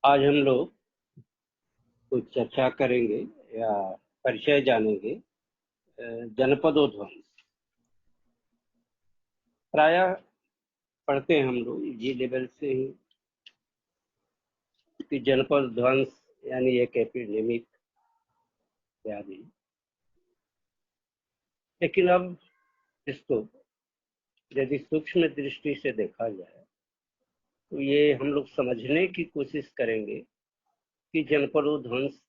आज हम लोग कुछ चर्चा करेंगे या परिचय जानेंगे जनपदोध्वंस। प्रायः पढ़ते हैं हम लोग जी लेवल से ही कि जनपदोध्वंस यानी एक एपिडेमिक व्याधि। लेकिन अब इसको यदि सूक्ष्म दृष्टि से देखा जाए तो ये हम लोग समझने की कोशिश करेंगे कि जनपदोध्वंस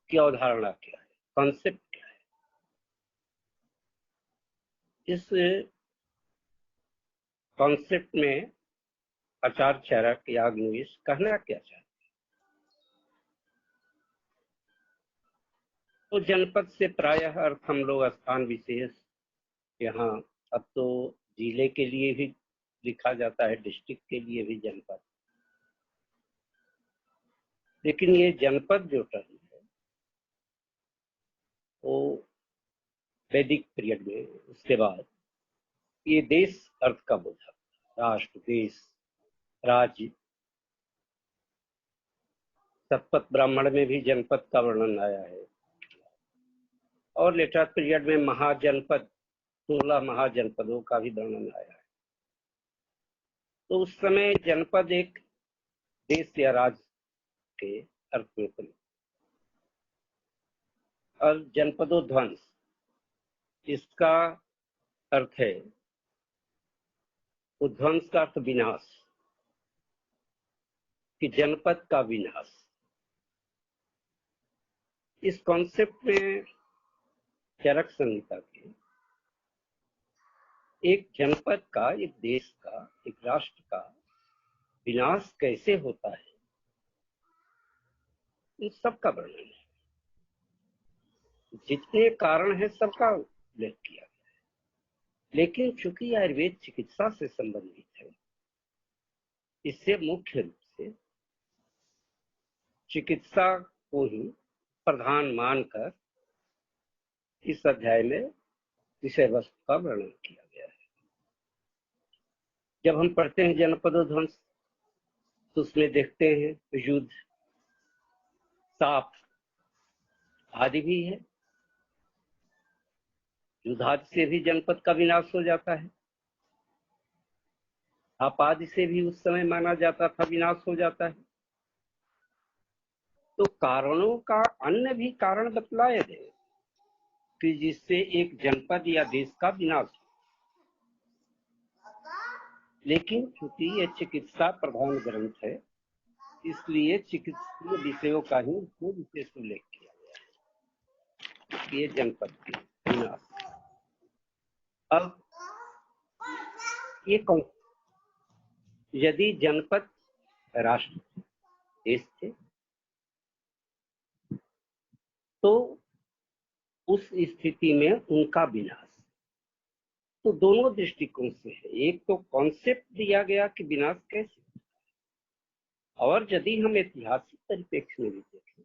की अवधारणा क्या है, कॉन्सेप्ट क्या है। इस कॉन्सेप्ट में आचार्य चरक याग्निवेश कहना क्या चाहते हैं? तो जनपद से प्रायः अर्थ हम लोग स्थान विशेष, यहाँ अब तो जिले के लिए भी लिखा जाता है, डिस्ट्रिक्ट के लिए भी जनपद। लेकिन ये जनपद जो टर्म है वो वैदिक पीरियड में, उसके बाद ये देश अर्थ का बोधा, राष्ट्र, देश, राज्य। सतपथ ब्राह्मण में भी जनपद का वर्णन आया है और लेटर पीरियड में महाजनपद, 16 महाजनपदों का भी वर्णन आया है। तो उस समय जनपद एक देश या राज्य के अर्थ में प्रयुक्त। और जनपदोध्वंस इसका अर्थ है, उध्वंस का अर्थ विनाश, कि जनपद का विनाश। इस कॉन्सेप्ट में चरक संहिता के एक जनपद का, एक देश का, एक राष्ट्र का विनाश कैसे होता है, इन सबका वर्णन है। जितने कारण है सबका उल्लेख किया गया है। लेकिन चूंकि आयुर्वेद चिकित्सा से संबंधित है, इससे मुख्य रूप से चिकित्सा को ही प्रधान मानकर इस अध्याय में विषय वस्तु का वर्णन किया गया है। जब हम पढ़ते हैं जनपदोध्वंस तो उसमें देखते हैं युद्ध, साप आदि भी है। युद्धादि से भी जनपद का विनाश हो जाता है, साप आदि से भी उस समय माना जाता था विनाश हो जाता है। तो कारणों का अन्य भी कारण बतलाए गए कि जिससे एक जनपद या देश का विनाश हो। लेकिन चूंकि यह चिकित्सा प्रधान ग्रंथ है, इसलिए चिकित्सीय विषयों का ही इसमें विशेष उल्लेख किया गया है, ये जनपद के विनाश। अब ये कौन, यदि जनपद राष्ट्र देश थे तो उस स्थिति में उनका विनाश तो दोनों दृष्टिकोण से है। एक तो कॉन्सेप्ट दिया गया कि विनाश कैसे, और यदि हम ऐतिहासिक परिप्रेक्ष्य में भी देखें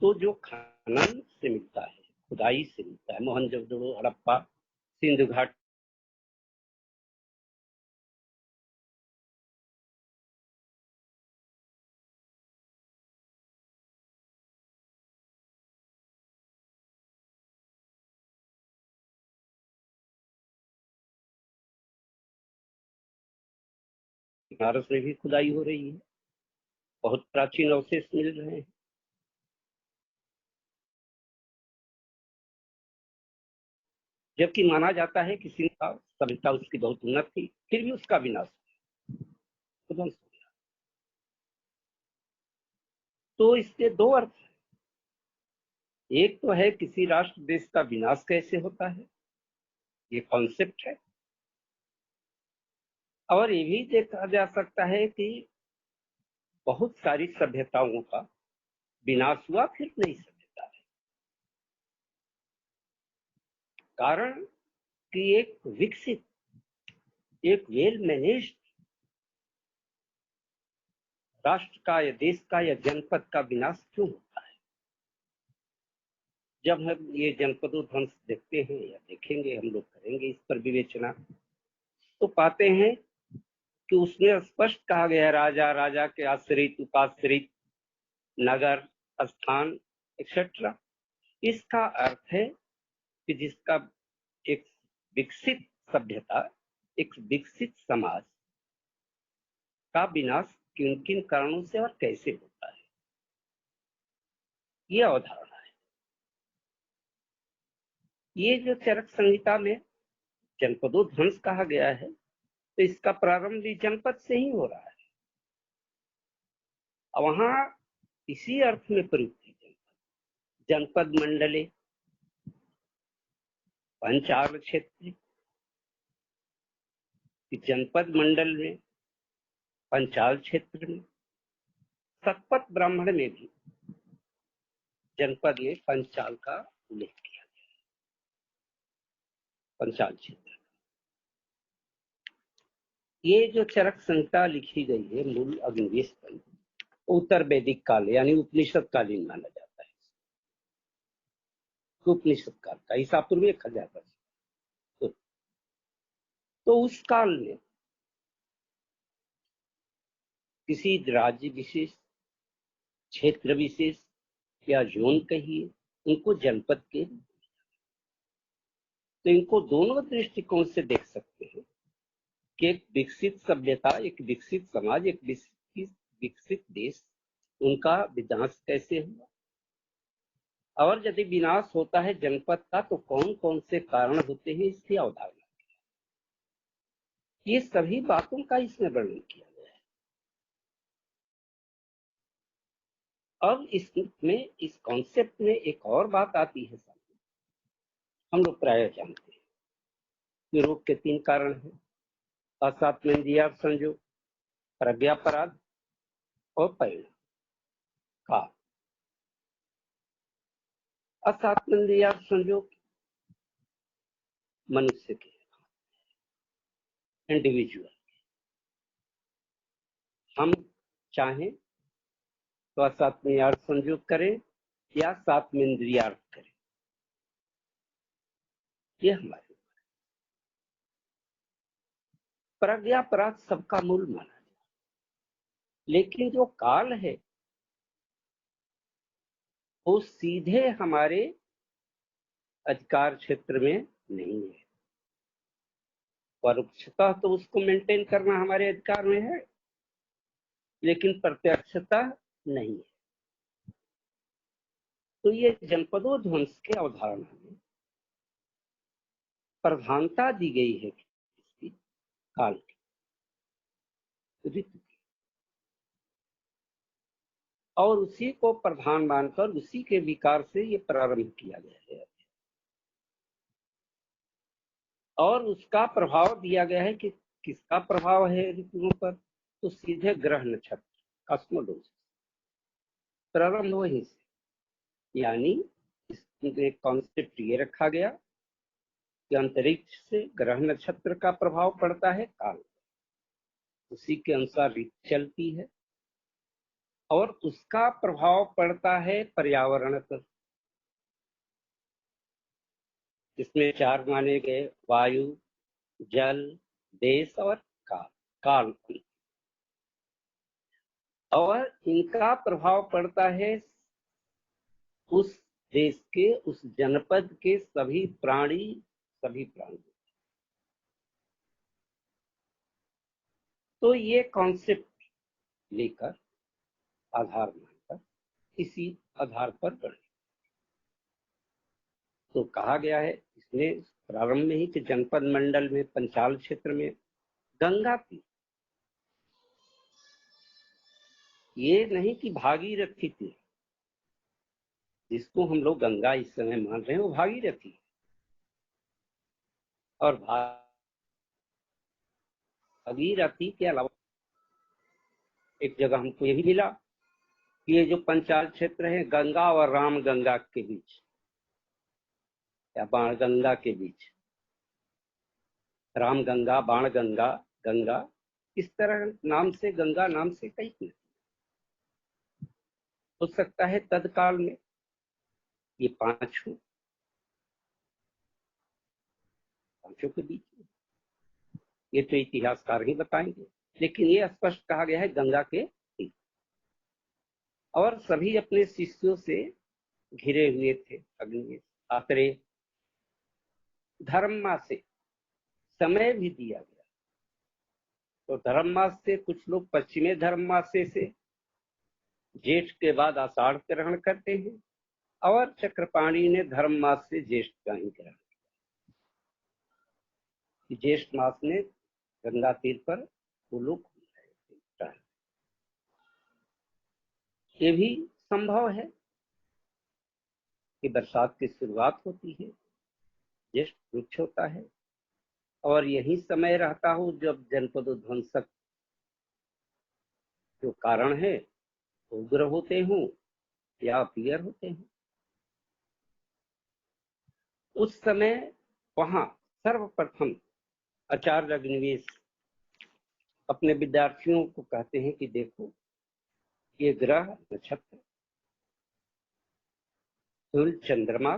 तो जो खनन से मिलता है, खुदाई से मिलता है, मोहनजोदड़ो, हड़प्पा, सिंधु घाट, बनारस में भी खुदाई हो रही है, बहुत प्राचीन अवशेष मिल रहे हैं। जबकि माना जाता है कि सिंध का सभ्यता उसकी बहुत उन्नत थी, फिर भी उसका विनाश हो गया। तो इसके दो अर्थ है। एक तो है किसी राष्ट्र देश का विनाश कैसे होता है, ये कॉन्सेप्ट है। और ये भी देखा जा सकता है कि बहुत सारी सभ्यताओं का विनाश हुआ, फिर नई सभ्यता है। कारण कि एक विकसित, एक वेल मैनेज्ड राष्ट्र का या देश का या जनपद का विनाश क्यों होता है। जब हम ये जनपदोध्वंस देखते हैं या देखेंगे, हम लोग करेंगे इस पर विवेचना, तो पाते हैं कि उसमें स्पष्ट कहा गया है राजा, राजा के आश्रित, उपाश्रित, नगर, स्थान एक्सेट्रा। इसका अर्थ है कि जिसका एक विकसित सभ्यता, एक विकसित समाज का विनाश किन किन कारणों से और कैसे होता है, ये अवधारणा है। ये जो चरक संहिता में जनपदोध्वंस कहा गया है, तो इसका प्रारंभ भी जनपद से ही हो रहा है। वहां इसी अर्थ में प्रयुक्त है जनपद मंडले पंचाल क्षेत्र। जनपद मंडल में, पंचाल क्षेत्र में, सतपथ ब्राह्मण में भी जनपद में पंचाल का उल्लेख किया गया है। पंचाल क्षेत्र, ये जो चरक संहिता लिखी गई है मूल अग्निवेश पर, उत्तर वैदिक काल यानी उपनिषद कालीन माना जाता है। उपनिषद काल का ईसा पूर्व 1000 वर्ष। तो उस काल में किसी राज्य विशेष, क्षेत्र विशेष या जोन कहिए, उनको जनपद के, तो इनको दोनों दृष्टिकोण से देख सकते हैं कि एक विकसित सभ्यता, एक विकसित समाज, एक विकसित देश, उनका विनाश कैसे हुआ, और यदि विनाश होता है जनपद का तो कौन कौन से कारण होते हैं, इसकी अवधारणा। ये सभी बातों का इसमें वर्णन किया गया है। अब इसमें, इस कॉन्सेप्ट में एक और बात आती है सामने। हम लोग प्राय जानते हैं कि रोग के 3 कारण हैं: असात्मेंद्रिय संयोग, प्रज्ञापराध और परिणाम का। असात्मेंद्रिय संयोग मनुष्य के, इंडिविजुअल, हम चाहें तो असात्मेयार्थ संयोग करें या सात्मेंद्रियार्थ करें, ये हमारे। प्रज्ञापराध सबका मूल माना जाए, लेकिन जो काल है वो सीधे हमारे अधिकार क्षेत्र में नहीं है। परोक्षता तो उसको मेंटेन करना हमारे अधिकार में है, लेकिन प्रत्यक्षता नहीं है। तो ये जनपदोध्वंस के अवधारणा में प्रधानता दी गई है इसकी काल की, ऋतु की, और उसी को प्रधान मानकर उसी के विकार से ये प्रारंभ किया गया है। और उसका प्रभाव दिया गया है कि किसका प्रभाव है ऋतुओं पर, तो सीधे ग्रह नक्षत्र, कॉस्मोलॉजी प्रारंभ वहीं से। यानी इसमें कॉन्सेप्ट ये रखा गया कि अंतरिक्ष से ग्रह नक्षत्र का प्रभाव पड़ता है काल, उसी के अनुसार ऋतु चलती है, और उसका प्रभाव पड़ता है पर्यावरण पर। इसमें 4 माने गए: वायु, जल, देश और काल। काल, और इनका प्रभाव पड़ता है उस देश के, उस जनपद के सभी प्राणी, सभी प्राणी। तो ये कॉन्सेप्ट लेकर, आधार मानकर, इसी आधार पर गढ़े। तो कहा गया है इसमें प्रारंभ में ही कि जनपद मंडल में, पंचाल क्षेत्र में गंगा थी। ये नहीं कि भागीरथी थी, जिसको हम लोग गंगा इस समय मान रहे हैं, वो भागीरथी। और भागीरथी के अलावा एक जगह हमको ये भी मिला कि ये जो पंचाल क्षेत्र है गंगा और राम गंगा के बीच, या बाण गंगा के बीच, राम गंगा, बाण गंगा, गंगा, इस तरह नाम से, गंगा नाम से कई नहीं हो सकता है। तत्काल में ये पांचों के बीच में, ये तो इतिहासकार ही बताएंगे, लेकिन ये स्पष्ट कहा गया है गंगा के तीर। और सभी अपने शिष्यों से घिरे हुए थे अग्निवेश। आतरे धर्म मास से समय भी दिया गया, तो धर्म मास से कुछ लोग पश्चिमी धर्म मास से जेठ के बाद आषाढ़ ग्रहण करते हैं, और चक्रपाणी ने धर्म मास से ज्येष्ठ का ही ग्रहण किया। ज्येष्ठ मास में गंगा तीर पर वो लोग ये भी संभव है कि बरसात की शुरुआत होती है, ज्येष्ठ वृक्ष होता है, और यही समय रहता हो जब जनपद ध्वंसक जो कारण है उग्र होते हों या अपीयर होते हैं। उस समय वहां सर्वप्रथम आचार्य अग्निवेश अपने विद्यार्थियों को कहते हैं कि देखो, ये ग्रह, नक्षत्र, सूर्य, चंद्रमा,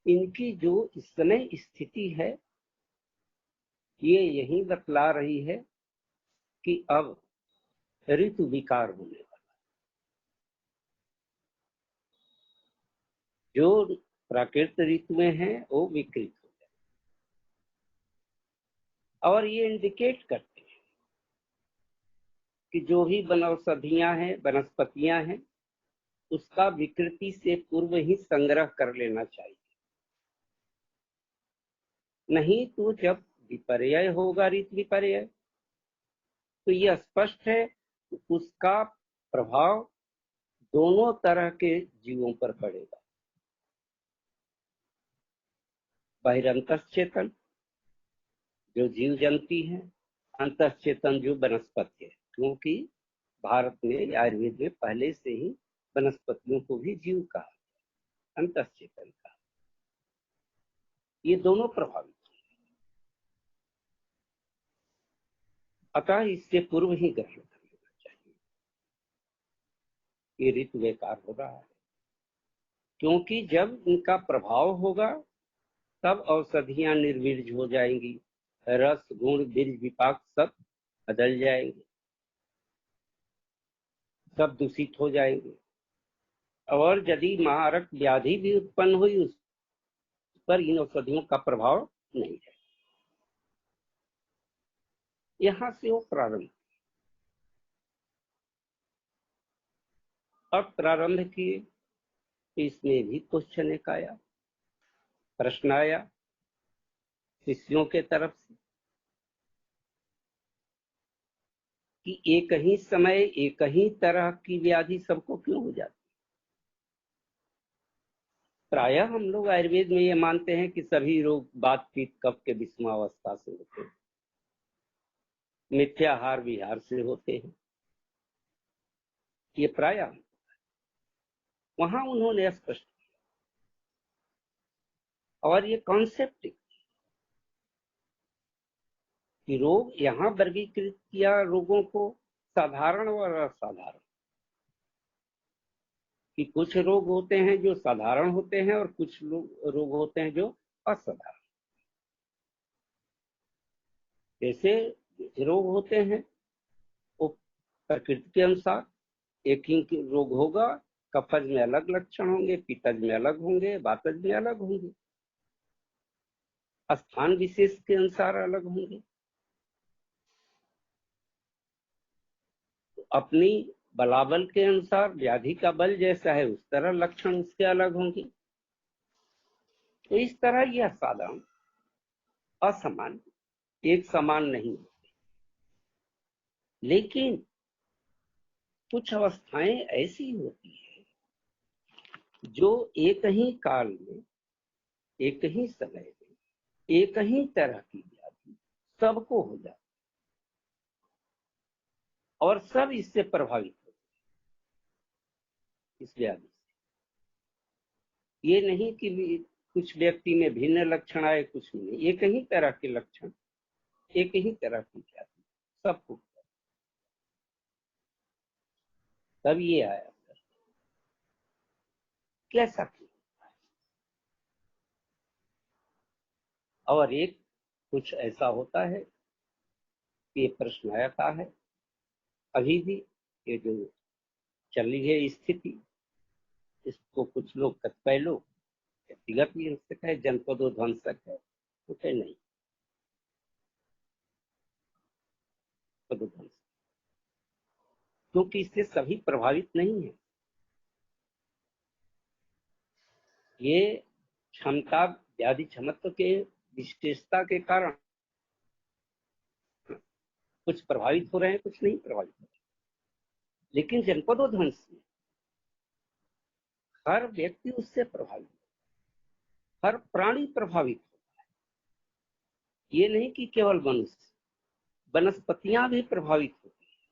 इनकी जो इस समय स्थिति है ये यही बतला रही है कि अब ऋतु विकार होने वाला। जो प्राकृत ऋतुएं हैं वो विकृत हो जाए, और ये इंडिकेट करते हैं कि जो भी वनौषधियां हैं, वनस्पतियां हैं, उसका विकृति से पूर्व ही संग्रह कर लेना चाहिए। नहीं तो जब विपर्य होगा, ऋतु विपर्य, तो ये स्पष्ट है उसका प्रभाव दोनों तरह के जीवों पर पड़ेगा। बहिरंतश्चेतन जो जीव जंती है, अंतश्चेतन जो वनस्पति है, क्योंकि भारत में आयुर्वेद में पहले से ही वनस्पतियों को भी जीव कहा, अंतश्चेतन कहा। ये दोनों प्रभावित, अतः इससे पूर्व ही ग्रहण कर लेना चाहिए। ये ऋतु बेकार हो रहा है, क्योंकि जब इनका प्रभाव होगा तब औषधियां निर्वीर्य हो जाएंगी, रस, गुण, बीज, विपाक सब बदल जाएंगे, सब दूषित हो जाएंगे, और यदि महारक व्याधि भी उत्पन्न हुई उस पर इन औषधियों का प्रभाव नहीं है। यहां से वो प्रारंभ, अब प्रारंभ किए, इसमें भी क्वेश्चन एक आया, प्रश्न आया शिष्यों के तरफ से कि एक ही समय एक ही तरह की व्याधि सबको क्यों हो जाती। प्रायः हम लोग आयुर्वेद में ये मानते हैं कि सभी रोग बात पीत कफ के विषमावस्था से होते हैं, मिथ्याहार विहार से होते हैं, ये प्रायः। वहां उन्होंने स्पष्ट किया, और ये कॉन्सेप्ट कि रोग यहाँ वर्गीकृत किया रोगों को साधारण और असाधारण, कि कुछ रोग होते हैं जो साधारण होते हैं और कुछ रोग होते हैं जो असाधारण। जैसे रोग होते हैं वो प्रकृति के अनुसार एक ही रोग होगा, कफज में अलग लक्षण होंगे, पित्तज में अलग होंगे, वातज में अलग होंगे, स्थान विशेष के अनुसार अलग होंगे, तो अपनी बलाबल के अनुसार व्याधि का बल जैसा है उस तरह लक्षण उसके अलग होंगे। तो इस तरह यह असाधारण, असमान, एक समान नहीं होते, लेकिन कुछ अवस्थाएं ऐसी होती है जो एक ही काल में, एक ही समय में, एक ही तरह की व्याधि सबको हो जाती, और सब इससे प्रभावित होते इस व्याधि से। ये नहीं कि कुछ व्यक्ति में भिन्न लक्षण आए, कुछ नहीं, एक ही तरह के लक्षण, एक ही तरह की व्याधि सबको। तब ये आया कैसा क्यों, और एक कुछ ऐसा होता है ये प्रश्न आया था है। अभी भी ये जो चल रही है स्थिति, इसको कुछ लोग कतिपय लोग व्यक्तिगत हिंसक है, जनपदोध्वंसक है, तो क्या नहीं पदोध्वंसक, क्योंकि इससे सभी प्रभावित नहीं है। ये क्षमता व्याधि क्षमत्व के विशेषता के कारण कुछ प्रभावित हो रहे हैं, कुछ नहीं प्रभावित हो रहे। लेकिन जनपदोध्वंस में हर व्यक्ति उससे प्रभावित, हर प्राणी प्रभावित होता है। ये नहीं कि केवल मनुष्य, वनस्पतियां भी प्रभावित होती हैं।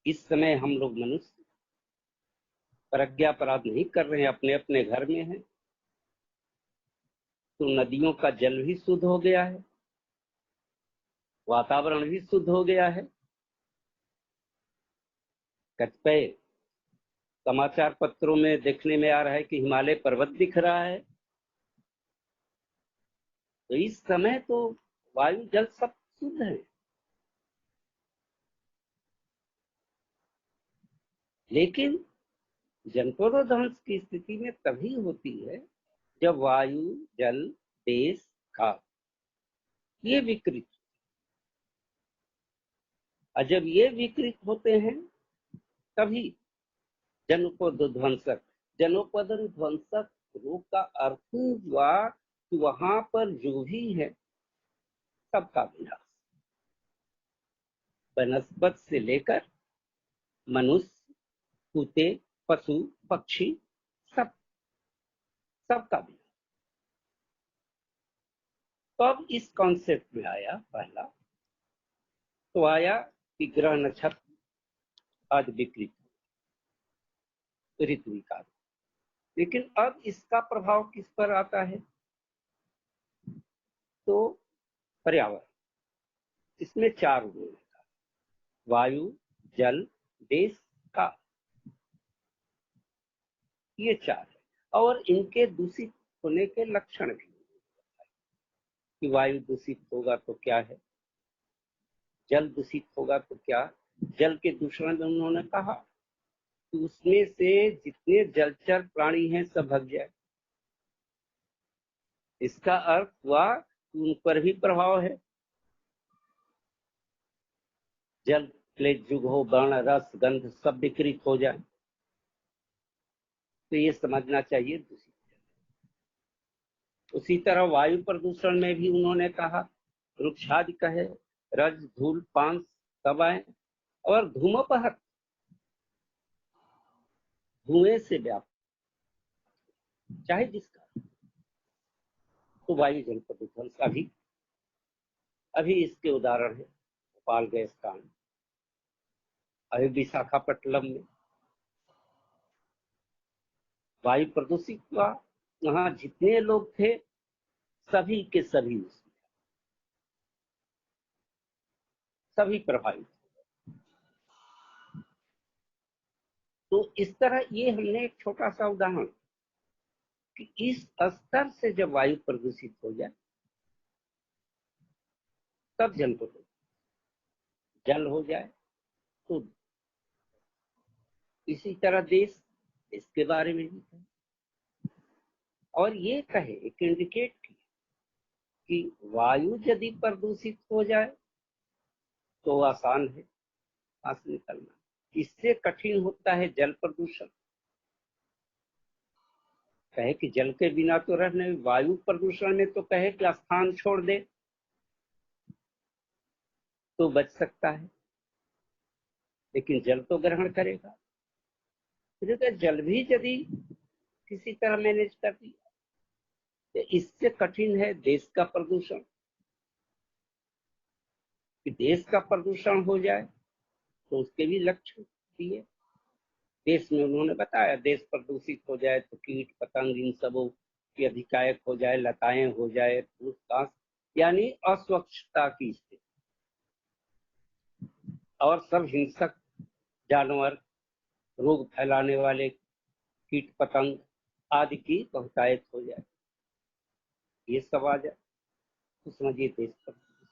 इस समय हम लोग मनुष्य प्रज्ञापराध नहीं कर रहे हैं, अपने अपने घर में हैं, तो नदियों का जल भी शुद्ध हो गया है, वातावरण भी शुद्ध हो गया है। कतिपय समाचार पत्रों में देखने में आ रहा है कि हिमालय पर्वत दिख रहा है। तो इस समय तो वायु जल सब शुद्ध है। लेकिन जनपदोध्वंस की स्थिति में तभी होती है जब वायु जल देश का ये विकृत, और जब ये विकृत होते हैं तभी जनपदोध्वंसक, जनपदोध्वंसक रोग का अर्थ हुआ कि वहां पर जो भी है सबका विनाश, वनस्पत से लेकर मनुष्य, कुत्ते, पशु, पक्षी, सब सबका विनाश। तो अब इस कॉन्सेप्ट में आया पहला, तो आया कि ग्रह नक्षत्र आज विकृत, ऋतु विकार। लेकिन अब इसका प्रभाव किस पर आता है? तो पर्यावरण, इसमें चार गुण, वायु जल देश का, ये चार है। और इनके दूषित होने के लक्षण भी, कि वायु दूषित होगा तो क्या है, जल दूषित होगा तो क्या। जल के दूषण में उन्होंने कहा कि उसमें से जितने जलचर प्राणी हैं सब भग जाए। इसका अर्थ हुआ कि उन पर भी प्रभाव है। जल क्लेश जुग हो, वर्ण रस गंध सब विकृत हो जाए, तो ये समझना चाहिए दूषित। उसी तरह वायु प्रदूषण में भी उन्होंने कहा वृक्षादि कहे, रज धूल पान सब आए, और धूमोपहत, धुएं से व्याप्त चाहे जिसका, तो वायु जल प्रदूषण का भी। अभी इसके उदाहरण है भोपाल गैस कांड, अभी विशाखापट्टनम में वायु प्रदूषित हुआ, वहां जितने लोग थे सभी के सभी सभी प्रभावित। तो इस तरह ये हमने एक छोटा सा उदाहरण कि इस स्तर से जब वायु प्रदूषित हो जाए तब जल प्रदूषित, जल हो जाए तो। इसी तरह देश, इसके बारे में भी कहे, और ये कहे एक इंडिकेट किया कि वायु यदि प्रदूषित हो जाए तो आसान है सांस निकलना, इससे कठिन होता है जल प्रदूषण। कहे कि जल के बिना तो रहने, वायु प्रदूषण में तो कहे कि स्थान छोड़ दे तो बच सकता है, लेकिन जल तो ग्रहण करेगा। तो जल भी यदि किसी तरह मैनेज कर दिया तो इससे कठिन है देश का प्रदूषण। कि देश का प्रदूषण हो जाए तो उसके भी लक्षण दिए। देश में उन्होंने बताया देश प्रदूषित हो जाए तो कीट पतंग इन सबों की अधिकायक हो जाए, लताएं हो जाए, फूस यानी अस्वच्छता की स्थिति, और सब हिंसक जानवर, रोग फैलाने वाले कीट पतंग आदि की बहुतायत हो जाए, ये सब आ जाए। तो समझिए देश प्रदूषण।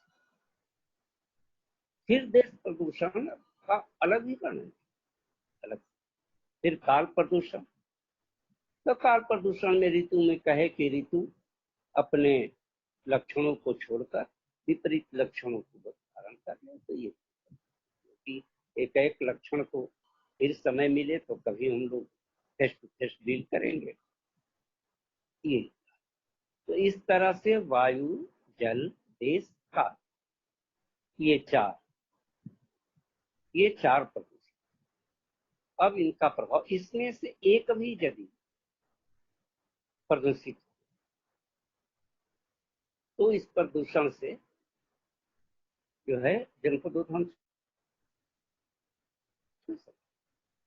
फिर देश प्रदूषण का अलग ही वर्णन, अलग। फिर काल प्रदूषण। तो काल प्रदूषण में ऋतु में कहे कि ऋतु अपने लक्षणों को छोड़कर विपरीत लक्षणों को धारण कर ले, तो ये कि एक एक लक्षण को फिर समय मिले तो कभी हम लोग फेस टू फेस डील करेंगे। ये तो इस तरह से वायु, जल, देश, काल, ये चार प्रदूषण। अब इनका प्रभाव, इसमें से एक भी यदि प्रदूषित तो इस प्रदूषण से जो है जनपदों ध्वंस।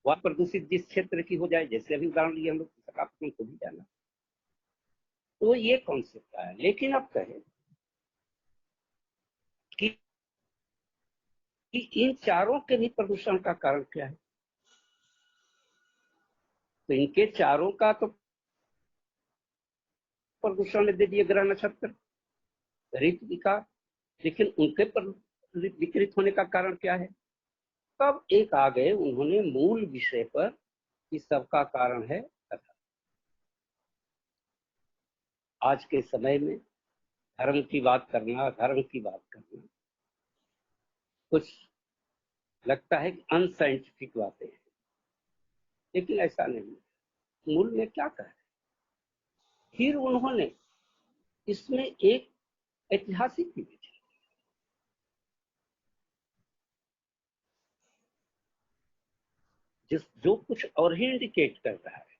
वह प्रदूषित जिस क्षेत्र की हो जाए, जैसे अभी उदाहरण लिए हम लोग विशाखापट्टनम को भी जाना, तो ये कॉन्सेप्ट आया। लेकिन अब कहे कि इन चारों के भी प्रदूषण का कारण क्या है, तो इनके चारों का तो प्रदूषण दे दिए ग्रह नक्षत्र ऋतु विकार, लेकिन उनके पर विकृत होने का कारण क्या है। तब एक आ गए उन्होंने मूल विषय पर कि सबका कारण है कथा। आज के समय में धर्म की बात करना, धर्म की बात करना कुछ लगता है कि अनसाइंटिफिक बातें हैं, लेकिन ऐसा नहीं। मूल में क्या कहा है। फिर उन्होंने इसमें एक ऐतिहासिक भी जो कुछ और ही इंडिकेट कर रहा है।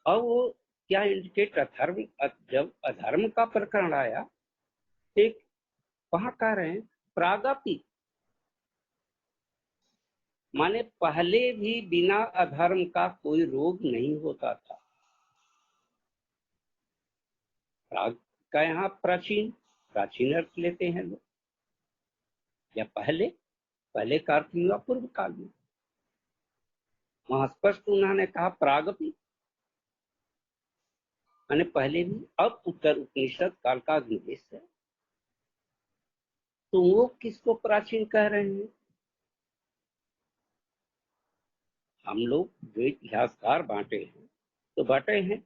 अब वो क्या इंडिकेट, अधर्म, जब अधर्म का प्रकरण आया, एक वहां कह रहे हैं प्रागति, माने पहले भी बिना अधर्म का कोई रोग नहीं होता था। प्राग का यहाँ प्राचीन, प्राचीन अर्थ लेते हैं लोग, या पहले, पहले का अर्थ हुआ पूर्व काल में। वहां स्पष्ट उन्होंने कहा प्रागपी, माने पहले भी। अब उत्तर उपनिषद काल का निर्देश है, तो वो किसको प्राचीन कह रहे हैं। हम लोग जो इतिहासकार बांटे हैं, तो बांटे हैं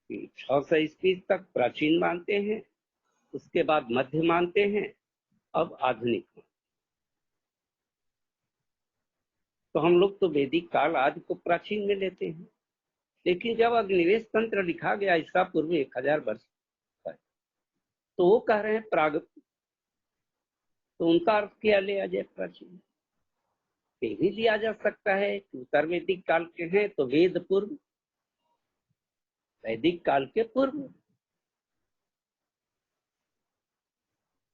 कि 600 ईस्वी तक प्राचीन मानते हैं, उसके बाद मध्य मानते हैं, अब आधुनिक। तो हम लोग तो वैदिक काल आदि को प्राचीन में लेते हैं, लेकिन जब अग्निवेश तंत्र लिखा गया ईसा पूर्व 1000 वर्ष पर, तो वो कह रहे हैं प्रागत, तो उनका अर्थ क्या लिया जाए प्राचीन। ये भी लिया जा सकता है कि उत्तर वैदिक काल के हैं तो वेद पूर्व, वैदिक काल के पूर्व।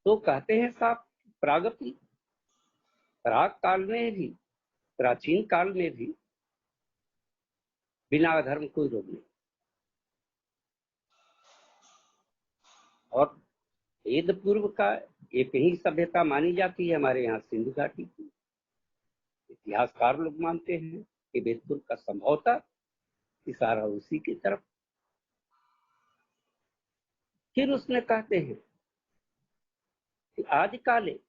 तो कहते हैं साहब प्रागति, प्राग काल में भी, प्राचीन काल में भी बिना अधर्म कोई रोग नहीं। और वेद पूर्व का एक ही सभ्यता मानी जाती है हमारे यहाँ सिंधु घाटी की। इतिहासकार लोग मानते हैं कि वेद पूर्व का संभवतः इशारा उसी की तरफ। फिर उसमें कहते हैं कि आदि काले,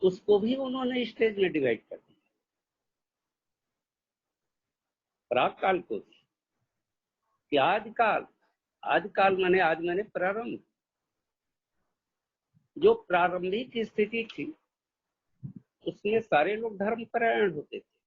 उसको भी उन्होंने स्टेज में डिवाइड कर दिया, प्राग काल को भी। कि आदिकाल, आदिकाल माने आज माने प्रारंभ, जो प्रारंभिक स्थिति थी उसमें सारे लोग धर्म परायण होते थे।